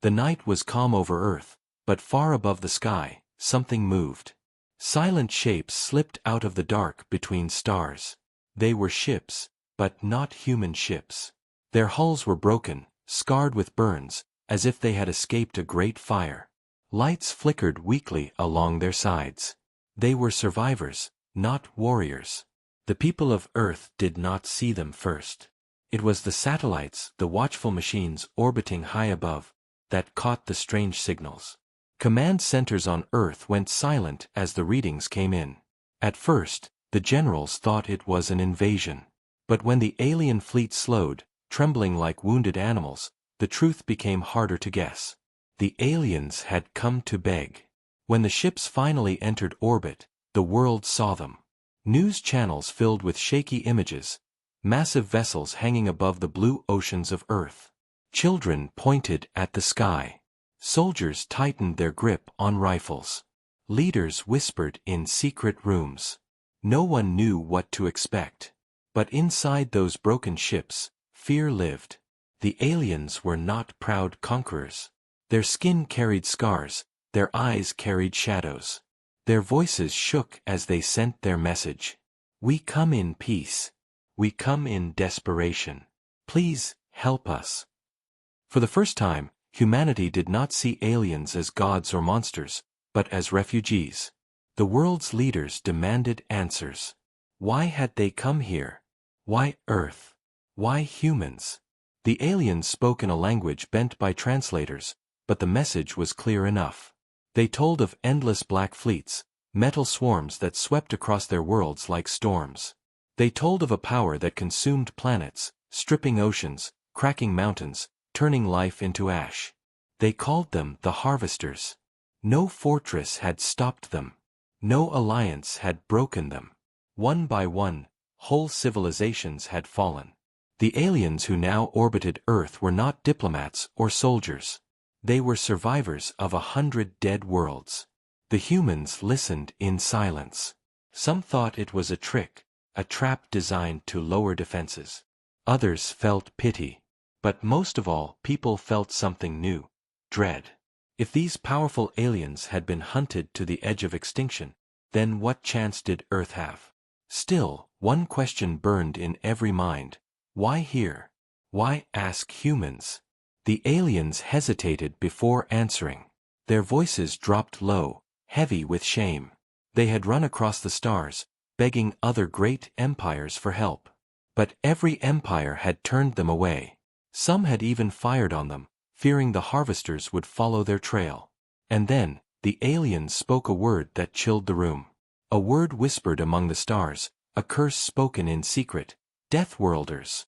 The night was calm over Earth, but far above the sky, something moved. Silent shapes slipped out of the dark between stars. They were ships, but not human ships. Their hulls were broken, scarred with burns, as if they had escaped a great fire. Lights flickered weakly along their sides. They were survivors, not warriors. The people of Earth did not see them first. It was the satellites, the watchful machines orbiting high above, that caught the strange signals. Command centers on Earth went silent as the readings came in. At first, the generals thought it was an invasion. But when the alien fleet slowed, trembling like wounded animals, the truth became harder to guess. The aliens had come to beg. When the ships finally entered orbit, the world saw them. News channels filled with shaky images, massive vessels hanging above the blue oceans of Earth. Children pointed at the sky. Soldiers tightened their grip on rifles. Leaders whispered in secret rooms. No one knew what to expect. But inside those broken ships, fear lived. The aliens were not proud conquerors. Their skin carried scars, their eyes carried shadows. Their voices shook as they sent their message. We come in peace. We come in desperation. Please, help us. For the first time, humanity did not see aliens as gods or monsters, but as refugees. The world's leaders demanded answers. Why had they come here? Why Earth? Why humans? The aliens spoke in a language bent by translators, but the message was clear enough. They told of endless black fleets, metal swarms that swept across their worlds like storms. They told of a power that consumed planets, stripping oceans, cracking mountains, turning life into ash. They called them the Harvesters. No fortress had stopped them. No alliance had broken them. One by one, whole civilizations had fallen. The aliens who now orbited Earth were not diplomats or soldiers. They were survivors of 100 dead worlds. The humans listened in silence. Some thought it was a trick, a trap designed to lower defenses. Others felt pity. But most of all, people felt something new: dread. If these powerful aliens had been hunted to the edge of extinction, then what chance did Earth have? Still, one question burned in every mind. Why here? Why ask humans? The aliens hesitated before answering. Their voices dropped low, heavy with shame. They had run across the stars, begging other great empires for help. But every empire had turned them away. Some had even fired on them, fearing the harvesters would follow their trail. And then, the aliens spoke a word that chilled the room. A word whispered among the stars, a curse spoken in secret: Deathworlders.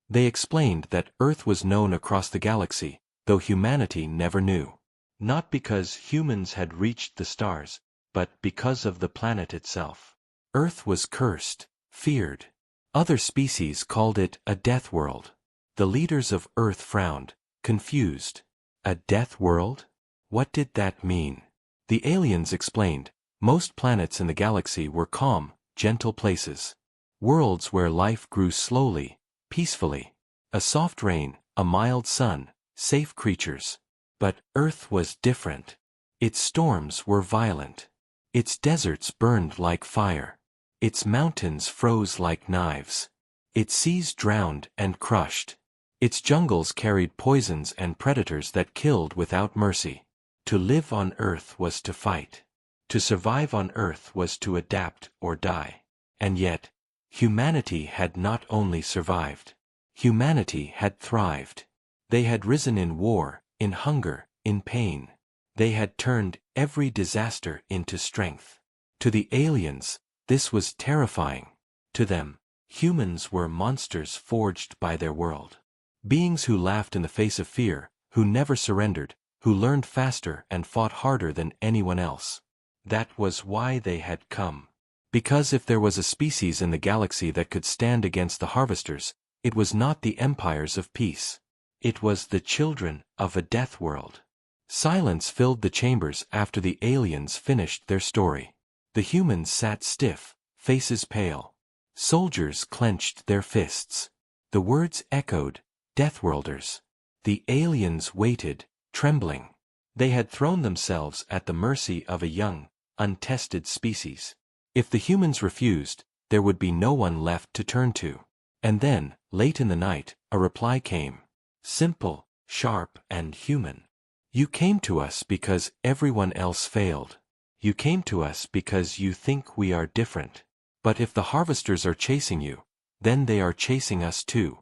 They explained that Earth was known across the galaxy, though humanity never knew. Not because humans had reached the stars, but because of the planet itself. Earth was cursed, feared. Other species called it a death world. The leaders of Earth frowned, confused. A death world? What did that mean? The aliens explained. Most planets in the galaxy were calm, gentle places. Worlds where life grew slowly, peacefully. A soft rain, a mild sun, safe creatures. But Earth was different. Its storms were violent. Its deserts burned like fire. Its mountains froze like knives. Its seas drowned and crushed. Its jungles carried poisons and predators that killed without mercy. To live on Earth was to fight. To survive on Earth was to adapt or die. And yet, humanity had not only survived. Humanity had thrived. They had risen in war, in hunger, in pain. They had turned every disaster into strength. To the aliens, this was terrifying. To them, humans were monsters forged by their world. Beings who laughed in the face of fear, who never surrendered, who learned faster and fought harder than anyone else. That was why they had come. Because if there was a species in the galaxy that could stand against the harvesters, it was not the empires of peace. It was the children of a death world. Silence filled the chambers after the aliens finished their story. The humans sat stiff, faces pale. Soldiers clenched their fists. The words echoed, Deathworlders. The aliens waited, trembling. They had thrown themselves at the mercy of a young, untested species. If the humans refused, there would be no one left to turn to. And then, late in the night, a reply came. Simple, sharp, and human. You came to us because everyone else failed. You came to us because you think we are different. But if the harvesters are chasing you, then they are chasing us too.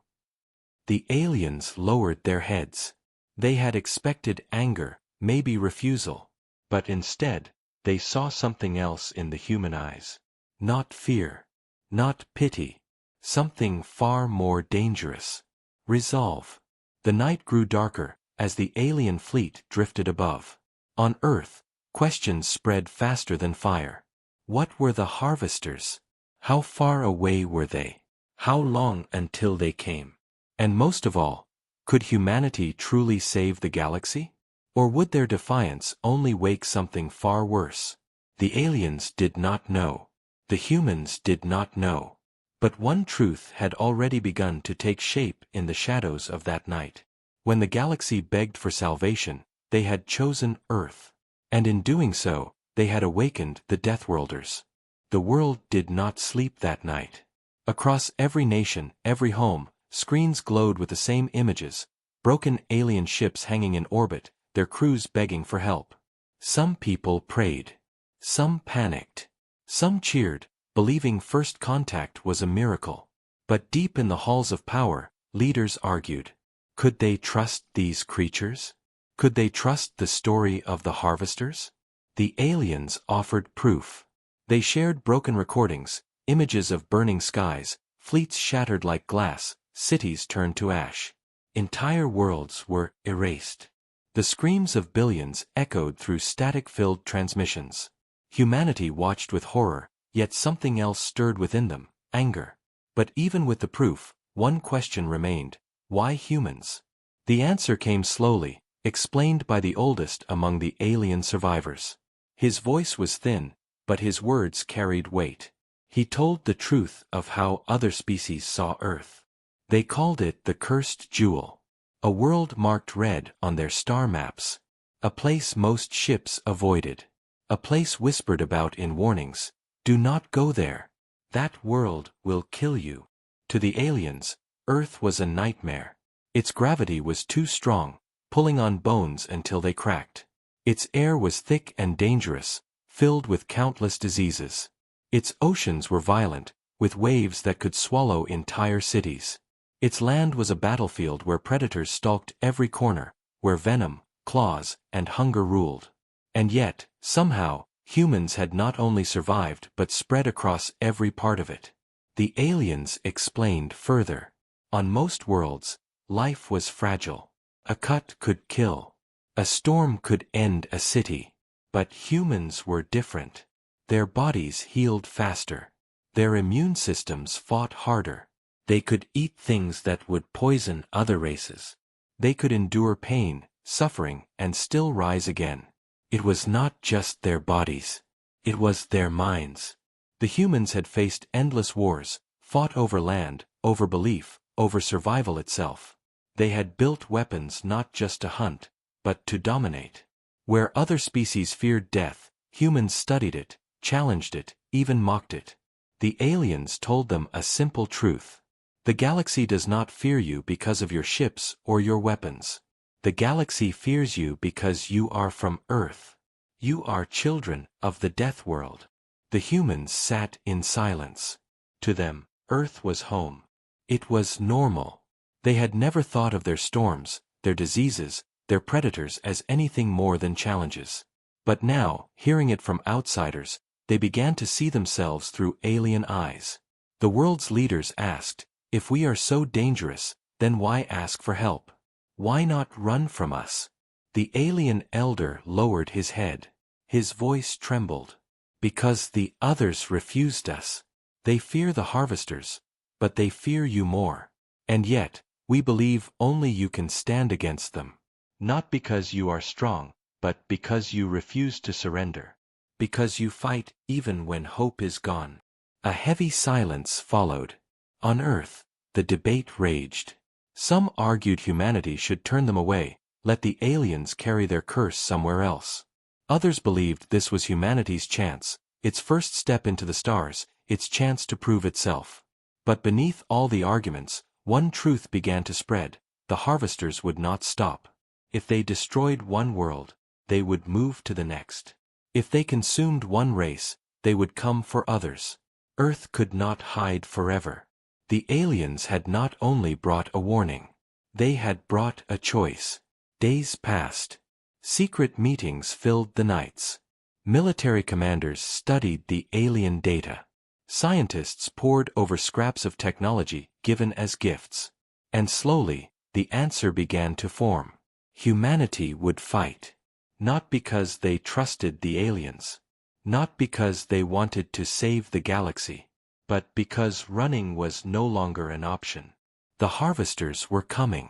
The aliens lowered their heads. They had expected anger, maybe refusal. But instead, they saw something else in the human eyes. Not fear. Not pity. Something far more dangerous. Resolve. The night grew darker, as the alien fleet drifted above. On Earth, questions spread faster than fire. What were the harvesters? How far away were they? How long until they came? And most of all, could humanity truly save the galaxy? Or would their defiance only wake something far worse? The aliens did not know. The humans did not know. But one truth had already begun to take shape in the shadows of that night. When the galaxy begged for salvation, they had chosen Earth. And in doing so, they had awakened the Deathworlders. The world did not sleep that night. Across every nation, every home, screens glowed with the same images, broken alien ships hanging in orbit, their crews begging for help. Some people prayed. Some panicked. Some cheered, believing first contact was a miracle. But deep in the halls of power, leaders argued. Could they trust these creatures? Could they trust the story of the harvesters? The aliens offered proof. They shared broken recordings, images of burning skies, fleets shattered like glass, cities turned to ash. Entire worlds were erased. The screams of billions echoed through static-filled transmissions. Humanity watched with horror, yet something else stirred within them, anger. But even with the proof, one question remained: why humans? The answer came slowly, explained by the oldest among the alien survivors. His voice was thin, but his words carried weight. He told the truth of how other species saw Earth. They called it the cursed jewel. A world marked red on their star maps. A place most ships avoided. A place whispered about in warnings. Do not go there. That world will kill you. To the aliens, Earth was a nightmare. Its gravity was too strong, pulling on bones until they cracked. Its air was thick and dangerous, filled with countless diseases. Its oceans were violent, with waves that could swallow entire cities. Its land was a battlefield where predators stalked every corner, where venom, claws, and hunger ruled. And yet, somehow, humans had not only survived but spread across every part of it. The aliens explained further. On most worlds, life was fragile. A cut could kill. A storm could end a city. But humans were different. Their bodies healed faster. Their immune systems fought harder. They could eat things that would poison other races. They could endure pain, suffering, and still rise again. It was not just their bodies. It was their minds. The humans had faced endless wars, fought over land, over belief, over survival itself. They had built weapons not just to hunt, but to dominate. Where other species feared death, humans studied it, challenged it, even mocked it. The aliens told them a simple truth. The galaxy does not fear you because of your ships or your weapons. The galaxy fears you because you are from Earth. You are children of the Death World. The humans sat in silence. To them, Earth was home. It was normal. They had never thought of their storms, their diseases, their predators as anything more than challenges. But now, hearing it from outsiders, they began to see themselves through alien eyes. The world's leaders asked, if we are so dangerous, then why ask for help? Why not run from us? The alien elder lowered his head. His voice trembled. Because the others refused us. They fear the harvesters, but they fear you more. And yet, we believe only you can stand against them. Not because you are strong, but because you refuse to surrender. Because you fight even when hope is gone. A heavy silence followed. On Earth, the debate raged. Some argued humanity should turn them away, let the aliens carry their curse somewhere else. Others believed this was humanity's chance, its first step into the stars, its chance to prove itself. But beneath all the arguments, one truth began to spread: the harvesters would not stop. If they destroyed one world, they would move to the next. If they consumed one race, they would come for others. Earth could not hide forever. The aliens had not only brought a warning. They had brought a choice. Days passed. Secret meetings filled the nights. Military commanders studied the alien data. Scientists pored over scraps of technology given as gifts. And slowly, the answer began to form. Humanity would fight. Not because they trusted the aliens. Not because they wanted to save the galaxy. But because running was no longer an option. The harvesters were coming.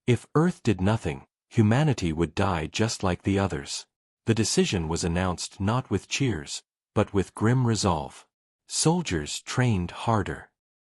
If Earth did nothing, humanity would die just like the others. The decision was announced not with cheers, but with grim resolve. Soldiers trained harder.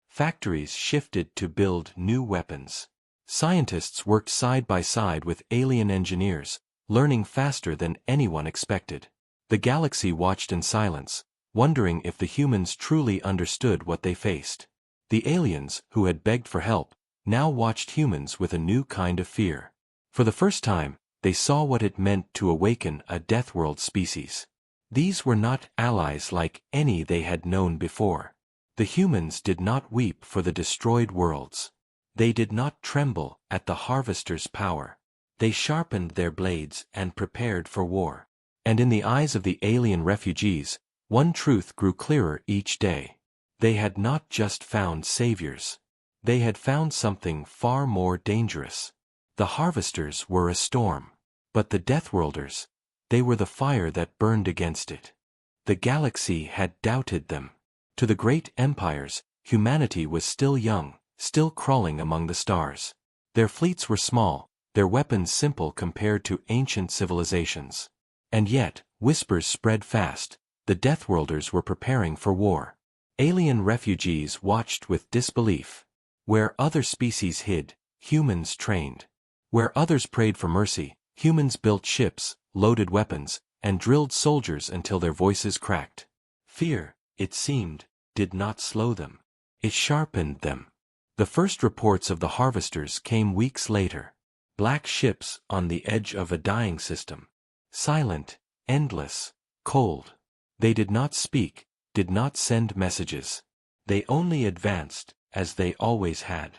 Factories shifted to build new weapons. Scientists worked side by side with alien engineers, learning faster than anyone expected. The galaxy watched in silence, wondering if the humans truly understood what they faced. The aliens, who had begged for help, now watched humans with a new kind of fear. For the first time, they saw what it meant to awaken a Deathworld species. These were not allies like any they had known before. The humans did not weep for the destroyed worlds. They did not tremble at the harvester's power. They sharpened their blades and prepared for war. And in the eyes of the alien refugees, one truth grew clearer each day. They had not just found saviors. They had found something far more dangerous. The harvesters were a storm. But the Deathworlders, they were the fire that burned against it. The galaxy had doubted them. To the great empires, humanity was still young, still crawling among the stars. Their fleets were small, their weapons simple compared to ancient civilizations. And yet, whispers spread fast: the Deathworlders were preparing for war. Alien refugees watched with disbelief. Where other species hid, humans trained. Where others prayed for mercy, humans built ships, loaded weapons, and drilled soldiers until their voices cracked. Fear, it seemed, did not slow them. It sharpened them. The first reports of the harvesters came weeks later. Black ships on the edge of a dying system. Silent, endless, cold. They did not speak, did not send messages. They only advanced, as they always had.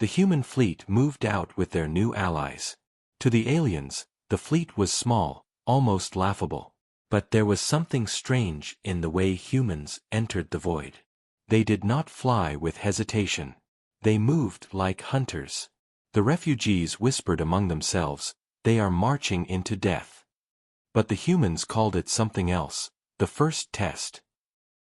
The human fleet moved out with their new allies. To the aliens, the fleet was small, almost laughable. But there was something strange in the way humans entered the void. They did not fly with hesitation. They moved like hunters. The refugees whispered among themselves, "They are marching into death." But the humans called it something else: the first test.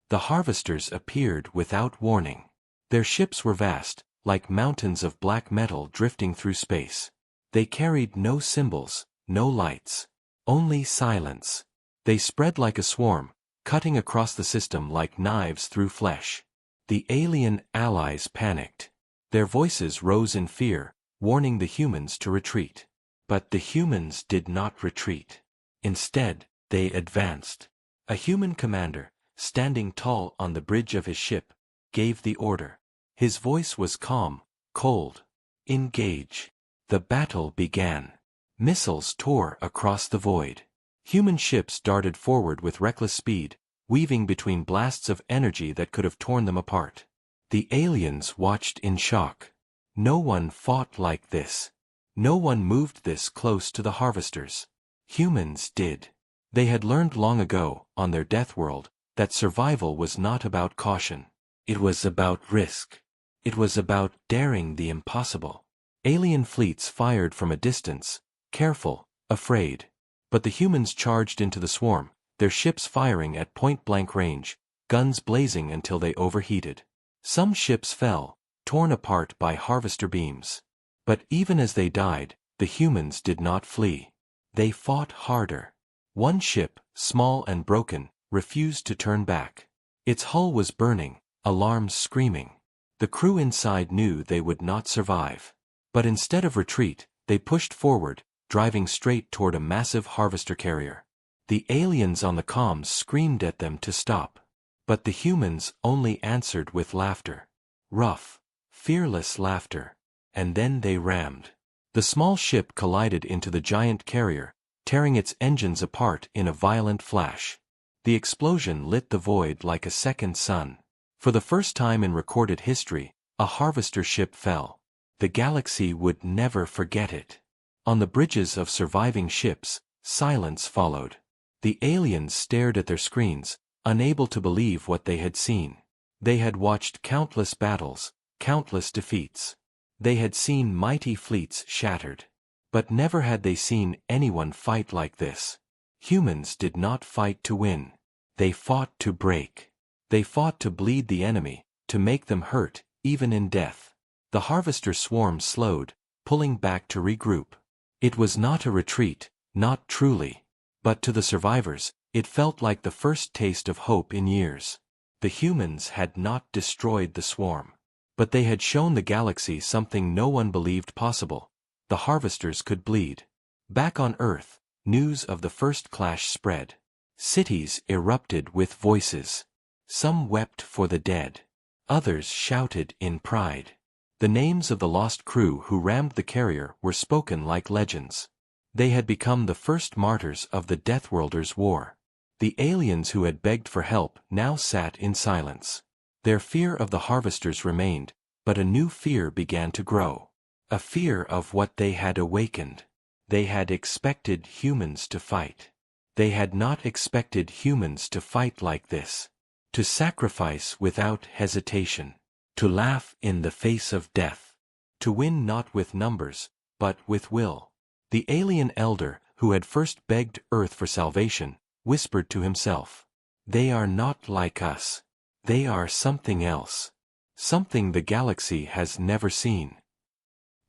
The harvesters appeared without warning. Their ships were vast, like mountains of black metal drifting through space. They carried no symbols, no lights. Only silence. They spread like a swarm, cutting across the system like knives through flesh. The alien allies panicked. Their voices rose in fear, warning the humans to retreat. But the humans did not retreat. Instead, they advanced. A human commander, standing tall on the bridge of his ship, gave the order. His voice was calm, cold. Engage. The battle began. Missiles tore across the void. Human ships darted forward with reckless speed, weaving between blasts of energy that could have torn them apart. The aliens watched in shock. No one fought like this. No one moved this close to the harvesters. Humans did. They had learned long ago, on their death world, that survival was not about caution. It was about risk. It was about daring the impossible. Alien fleets fired from a distance, careful, afraid. But the humans charged into the swarm, their ships firing at point-blank range, guns blazing until they overheated. Some ships fell, torn apart by harvester beams. But even as they died, the humans did not flee. They fought harder. One ship, small and broken, refused to turn back. Its hull was burning, alarms screaming. The crew inside knew they would not survive. But instead of retreat, they pushed forward, driving straight toward a massive harvester carrier. The aliens on the comms screamed at them to stop. But the humans only answered with laughter. Rough, fearless laughter. And then they rammed. The small ship collided into the giant carrier, tearing its engines apart in a violent flash. The explosion lit the void like a second sun. For the first time in recorded history, a harvester ship fell. The galaxy would never forget it. On the bridges of surviving ships, silence followed. The aliens stared at their screens, unable to believe what they had seen. They had watched countless battles, countless defeats. They had seen mighty fleets shattered. But never had they seen anyone fight like this. Humans did not fight to win. They fought to break. They fought to bleed the enemy, to make them hurt, even in death. The harvester swarm slowed, pulling back to regroup. It was not a retreat, not truly. But to the survivors, it felt like the first taste of hope in years. The humans had not destroyed the swarm. But they had shown the galaxy something no one believed possible. The harvesters could bleed. Back on Earth, news of the first clash spread. Cities erupted with voices. Some wept for the dead. Others shouted in pride. The names of the lost crew who rammed the carrier were spoken like legends. They had become the first martyrs of the Deathworlders' war. The aliens who had begged for help now sat in silence. Their fear of the harvesters remained, but a new fear began to grow. A fear of what they had awakened. They had expected humans to fight. They had not expected humans to fight like this. To sacrifice without hesitation. To laugh in the face of death. To win not with numbers, but with will. The alien elder, who had first begged Earth for salvation, whispered to himself. They are not like us. They are something else. Something the galaxy has never seen.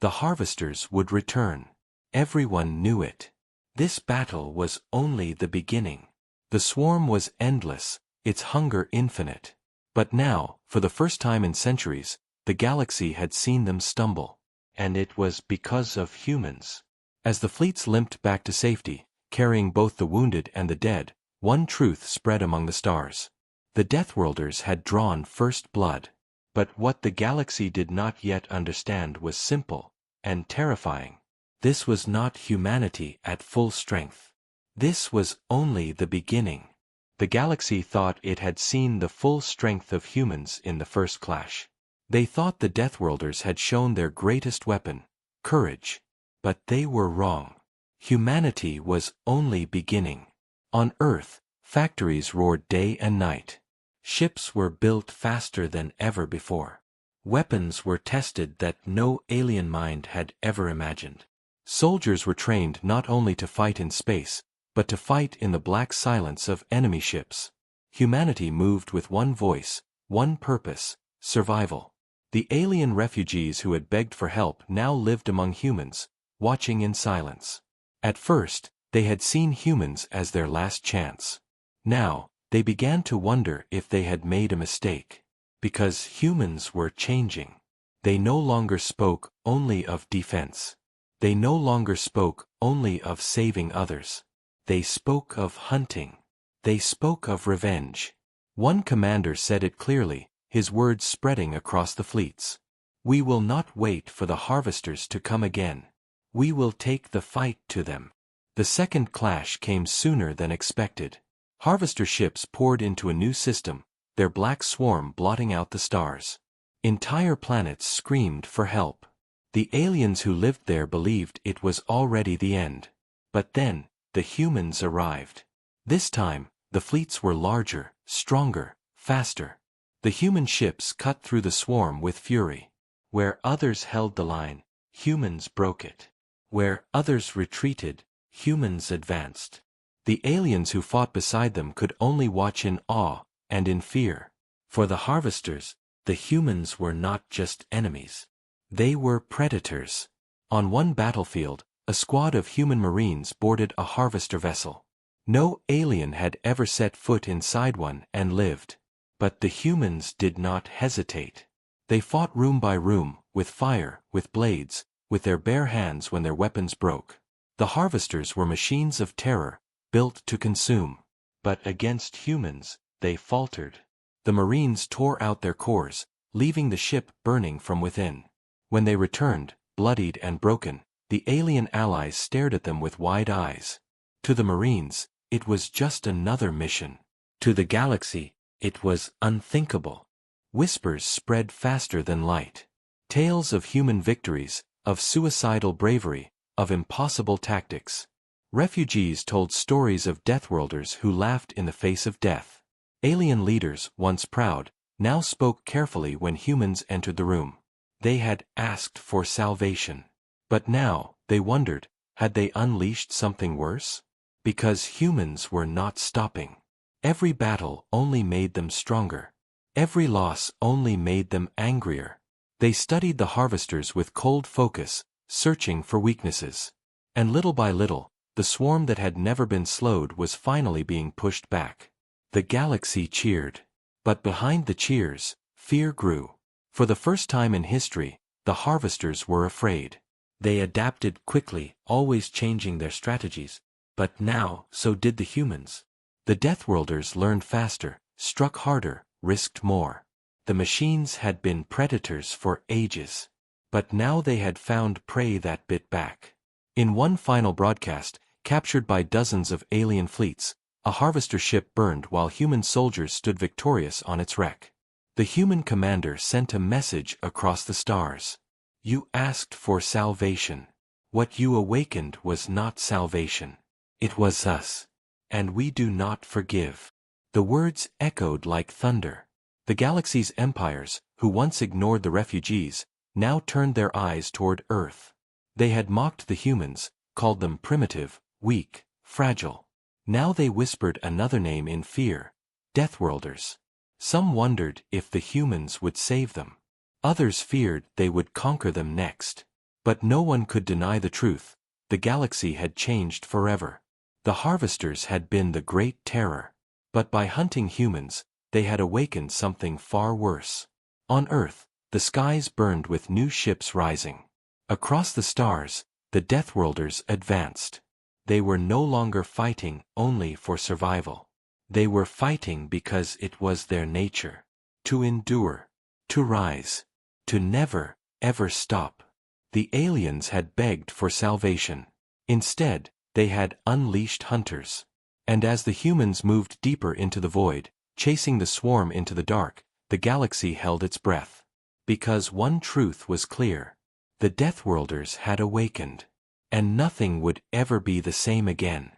The harvesters would return. Everyone knew it. This battle was only the beginning. The swarm was endless, its hunger infinite. But now, for the first time in centuries, the galaxy had seen them stumble. And it was because of humans. As the fleets limped back to safety, carrying both the wounded and the dead, one truth spread among the stars. The Deathworlders had drawn first blood. But what the galaxy did not yet understand was simple and terrifying. This was not humanity at full strength. This was only the beginning. The galaxy thought it had seen the full strength of humans in the first clash. They thought the Deathworlders had shown their greatest weapon, courage. But they were wrong. Humanity was only beginning. On Earth, factories roared day and night. Ships were built faster than ever before. Weapons were tested that no alien mind had ever imagined. Soldiers were trained not only to fight in space, but to fight in the black silence of enemy ships. Humanity moved with one voice, one purpose, survival. The alien refugees who had begged for help now lived among humans, watching in silence. At first, they had seen humans as their last chance. Now, they began to wonder if they had made a mistake. Because humans were changing. They no longer spoke only of defense. They no longer spoke only of saving others. They spoke of hunting. They spoke of revenge. One commander said it clearly, his words spreading across the fleets. We will not wait for the harvesters to come again. We will take the fight to them. The second clash came sooner than expected. Harvester ships poured into a new system, their black swarm blotting out the stars. Entire planets screamed for help. The aliens who lived there believed it was already the end. But then, the humans arrived. This time, the fleets were larger, stronger, faster. The human ships cut through the swarm with fury. Where others held the line, humans broke it. Where others retreated, humans advanced. The aliens who fought beside them could only watch in awe and in fear. For the harvesters, the humans were not just enemies. They were predators. On one battlefield, a squad of human marines boarded a harvester vessel. No alien had ever set foot inside one and lived. But the humans did not hesitate. They fought room by room, with fire, with blades, with their bare hands when their weapons broke. The harvesters were machines of terror, built to consume. But against humans, they faltered. The Marines tore out their cores, leaving the ship burning from within. When they returned, bloodied and broken, the alien allies stared at them with wide eyes. To the Marines, it was just another mission. To the galaxy, it was unthinkable. Whispers spread faster than light. Tales of human victories, of suicidal bravery, of impossible tactics. Refugees told stories of Deathworlders who laughed in the face of death. Alien leaders, once proud, now spoke carefully when humans entered the room. They had asked for salvation. But now, they wondered, had they unleashed something worse? Because humans were not stopping. Every battle only made them stronger. Every loss only made them angrier. They studied the harvesters with cold focus, searching for weaknesses. And little by little, the swarm that had never been slowed was finally being pushed back. The galaxy cheered. But behind the cheers, fear grew. For the first time in history, the harvesters were afraid. They adapted quickly, always changing their strategies. But now, so did the humans. The Deathworlders learned faster, struck harder, risked more. The machines had been predators for ages. But now they had found prey that bit back. In one final broadcast, captured by dozens of alien fleets, a harvester ship burned while human soldiers stood victorious on its wreck. The human commander sent a message across the stars. You asked for salvation. What you awakened was not salvation. It was us. And we do not forgive. The words echoed like thunder. The galaxy's empires, who once ignored the refugees, now turned their eyes toward Earth. They had mocked the humans, called them primitive, weak, fragile. Now they whispered another name in fear: Deathworlders. Some wondered if the humans would save them. Others feared they would conquer them next. But no one could deny the truth. The galaxy had changed forever. The harvesters had been the great terror. But by hunting humans, they had awakened something far worse. On Earth, the skies burned with new ships rising. Across the stars, the Deathworlders advanced. They were no longer fighting only for survival. They were fighting because it was their nature. To endure. To rise. To never, ever stop. The aliens had begged for salvation. Instead, they had unleashed hunters. And as the humans moved deeper into the void, chasing the swarm into the dark, the galaxy held its breath. Because one truth was clear. The Deathworlders had awakened. And nothing would ever be the same again.